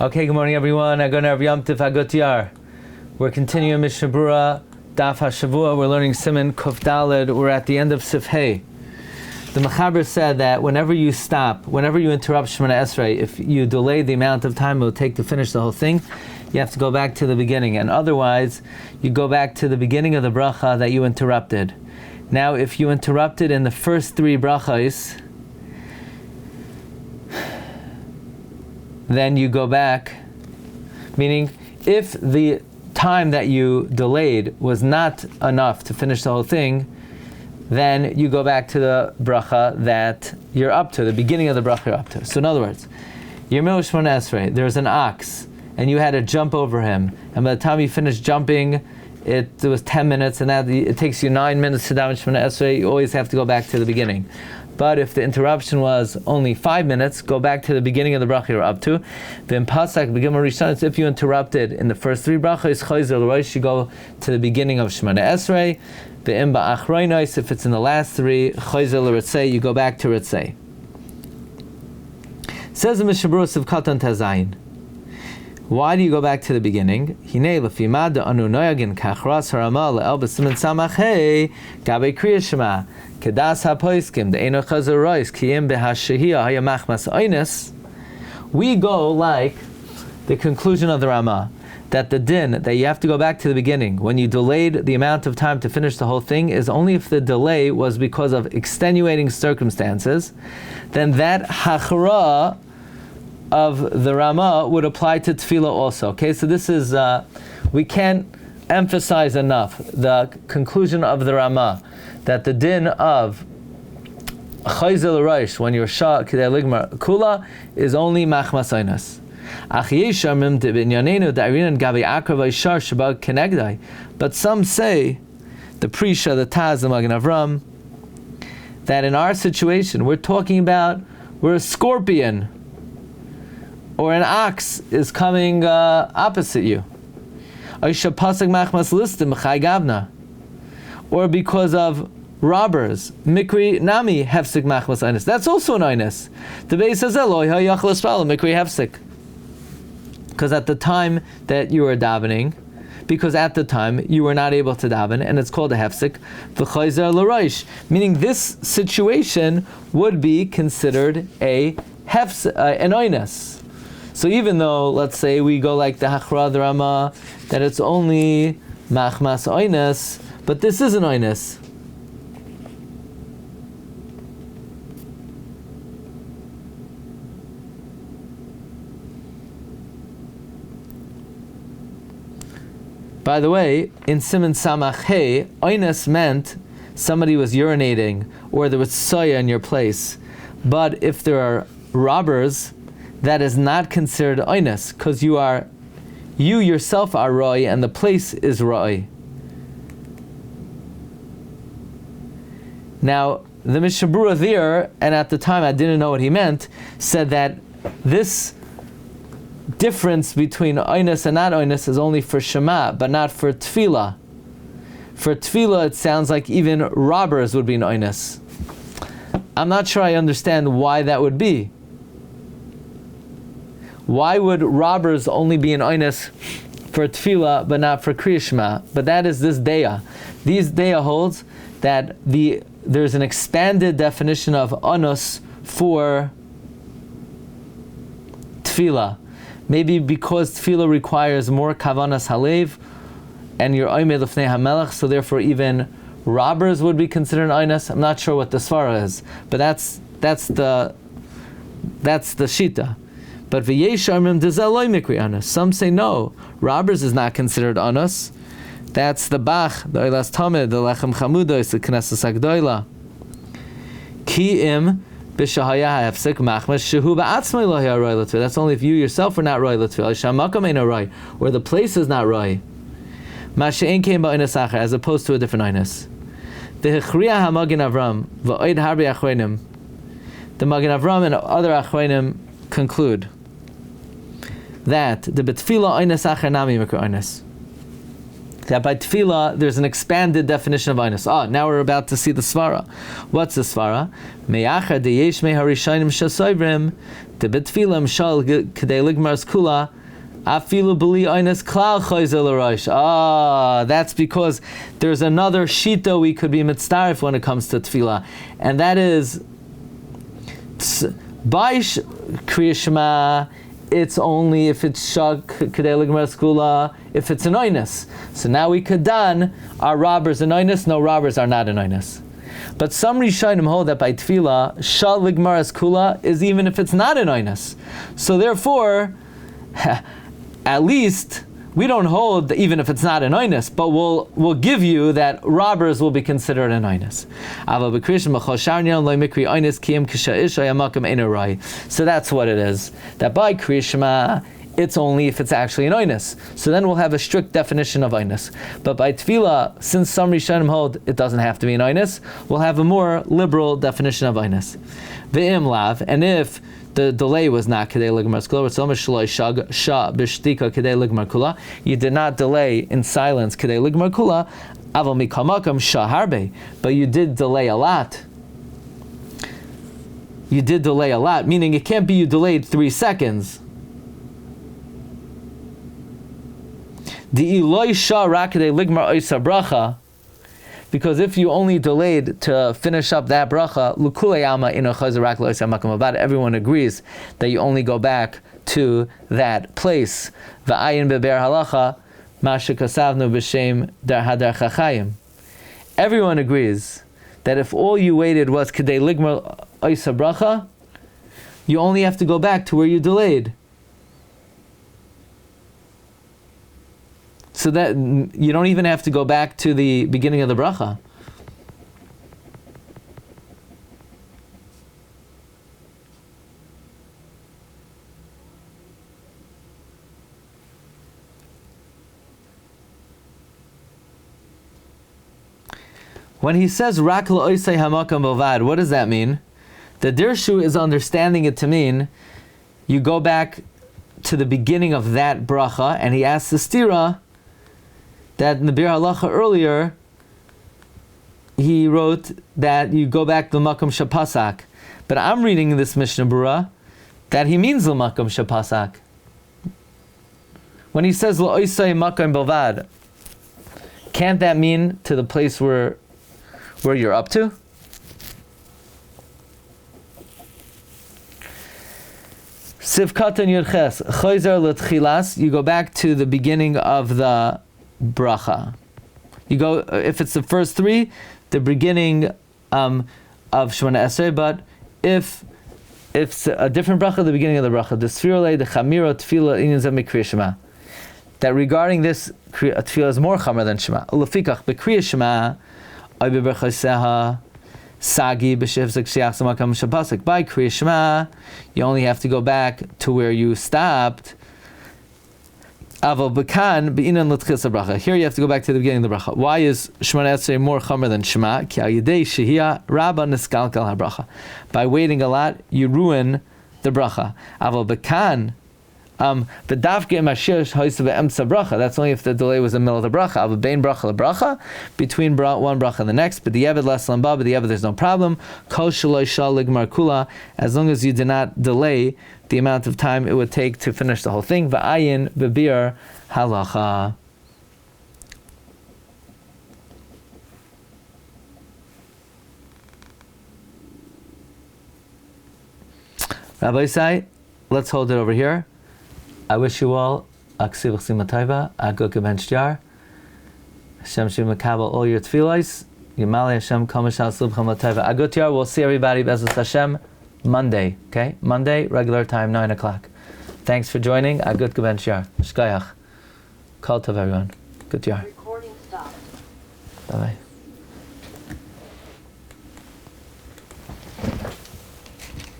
Okay, good morning everyone. Agon Yom Tif Agotiyar. We're continuing Mishna Berura, Daf HaShavua. We're learning Siman Kuf Daled. We're at the end of Sif Hey. The Mechaber said that whenever you stop, whenever you interrupt Shemone Esrei, if you delay the amount of time it will take to finish the whole thing, you have to go back to the beginning. And otherwise, you go back to the beginning of the bracha that you interrupted. Now, if you interrupted in the first three brachos, then you go back, meaning if the time that you delayed was not enough to finish the whole thing, then you go back to the bracha that you're up to, the beginning of the bracha you're up to. So in other words, you're Shemone Esrei, there's an ox, and you had to jump over him, and by the time you finished jumping, it was 10 minutes, and it takes you 9 minutes to daven Shemone Esrei. You always have to go back to the beginning. But if the interruption was only 5 minutes, go back to the beginning of the bracha you're up to. Then pasak begin rishon. If you interrupted in the first three brachos, chayzer l'rosh, you go to the beginning of Shemone Esrei. The imba achroinos, if it's in the last three, chayzer l'ritzei, you go back to ritzei. Says the Mishna Berura of Katan Tazayin. Why do you go back to the beginning? Hinei lefimad anu noyagin kachras harama le'el b'siman samach hey gabe kriya shema kedas hapoiskim de'eno chazer rois kiyim behashahiyah hayamachmas oines. We go like the conclusion of the Rama, that the din that you have to go back to the beginning when you delayed the amount of time to finish the whole thing is only if the delay was because of extenuating circumstances. Then that hachra of the Rama would apply to tefillah also. Okay, so this is, we can't emphasize enough the conclusion of the Rama, that the din of chayzel roish, when you're shah k'dei ligmar kula, is only machmas oinas. But some say, the Prisha, the Taz, the Magen Avram, that in our situation, we're talking about, we're a scorpion, or an ox is coming opposite you. Or because of robbers, mikri nami hefsik machmas einis. That's also an einis. The Beis says Eloi hayachal espal mikri hefsik. Because at the time that you were davening, because at the time you were not able to daven, and it's called a hefsik, v'chayzer l'roish, meaning this situation would be considered a hefsik, an einis. So even though, let's say, we go like the Hachra the Rama, that it's only machmas oines, but this is an oines. By the way, in Siman Samach Hey, oines meant somebody was urinating, or there was soya in your place. But if there are robbers, that is not considered oines, because you yourself are roi, and the place is roi. Now, the Mishna Berura there, and at the time I didn't know what he meant, said that this difference between oines and not oines is only for Shema, but not for tefillah. For tefillah, it sounds like even robbers would be an oines. I'm not sure I understand why that would be. Why would robbers only be an oines for tefillah but not for kriya shema? But that is this deya. These deya holds that there's an expanded definition of onus for tefillah. Maybe because tefillah requires more kavanas halev, and you're oimed lefnei hamelech, so therefore even robbers would be considered an oines. I'm not sure what the svara is, but that's the shita. But some say no, robbers is not considered anus. That's the bach, the oilas tamid, the lechem chamudos, the knesses agdoila. Ki im b'shahaya hefsek machmas shehu ba'atzmei lo haya roi l'tfil. That's only if you yourself are not roi l'tfil. Shamakam ein roi, or the place is not roi. Ma she'en came ba'oines acher, as opposed to a different oines. The hechriya ha-Magen Avram v'oid harbi achronim. The Magen Avram and other achronim conclude that the betfila oines acher nami mikra oines. that by tefillah there's an expanded definition of einus. Now we're about to see the svara. What's the svara? Me'achar deyesh me harishayim shasoivrim debetfilah mshal kedei ligmar skula afilu b'li einus klal chayzel l'rosh. That's because there's another shita we could be mitzdarif when it comes to tefillah, and that is by Kriya Shema. It's only if it's shak kedei ligmar skula, if it's an einus. So now we could done, are robbers an einus? No, robbers are not an einus. But some Rishonim hold that by tefillah, shal ligmar skula is even if it's not an einus. So therefore, at least we don't hold that even if it's not an einus, but we'll give you that robbers will be considered an einus. So that's what it is. That by Kriya Shema, it's only if it's actually an einus. So then we'll have a strict definition of einus. But by tefillah, since some Rishonim hold it doesn't have to be an einus, we'll have a more liberal definition of einus. Ve'im lav, and if the delay was not kedei ligmar skula, you did not delay in silence kedei ligmar kula, aval mikamakam sha harbe, but you did delay a lot. You did delay a lot, meaning it can't be you delayed 3 seconds. Because if you only delayed to finish up that bracha, everyone agrees that you only go back to that place. Everyone agrees that if all you waited was kedei ligmar oisa bracha, you only have to go back to where you delayed. So that you don't even have to go back to the beginning of the bracha. When he says rak la'osei hamakam bovad, what does that mean? The Dirshu is understanding it to mean you go back to the beginning of that bracha, and he asks the stira that in the Bir Halacha earlier, he wrote that you go back to the Makam Shapasak. But I'm reading in this Mishnah Berura that he means the Makam Shapasak. When he says La'osei Makam Bovad, can't that mean to the place where you're up to? Sivkatan Yudches, Choyzer L'Tchilas, you go back to the beginning of the bracha. You go, if it's the first 3, the beginning of Shemone Esrei, but if it's a different bracha, the beginning of the bracha, the Sfirole, the Chamiro, Tefillah, Inyan Zeh Kriya Shema. That regarding this, Tefillah is more Chamer than Shema. Ulefikach, B'Kriya Shema, Oy B'Berchoseha, Sagi b'shev zekshiach samakam shapasik. By Kriya Shema, you only have to go back to where you stopped. Aval b'kan b'inan l'tchis bracha. Here you have to go back to the beginning of the bracha. Why is Shemone Esrei more chamer than Shema? Ki al yidei shehia rabba niskalkal habracha. By waiting a lot, you ruin the bracha. Aval b'kan V'davke mashir hoysa be'emtza bracha. That's only if the delay was in the middle of the bracha. Av bein bracha lebracha, between one bracha and the next. But the yevad less lamba, but the yevad there's no problem. Kol shaloi shal ligmar kula, as long as you did not delay the amount of time it would take to finish the whole thing. Va'ayin bebir halacha. Rabbi Isai, let's hold it over here. I wish you all aksiv chsima taiva, aguk gebench jar. Hashem shemakabel all your tefillos. Yimali Hashem kamashal subcham lataiva. Agut yar. We'll see everybody Be'ezus Hashem Monday. Okay, Monday regular time 9 o'clock. Thanks for joining. Agut gebench jar. Shkayach. Kol tov everyone. Gut yar. Recording stopped. Bye bye.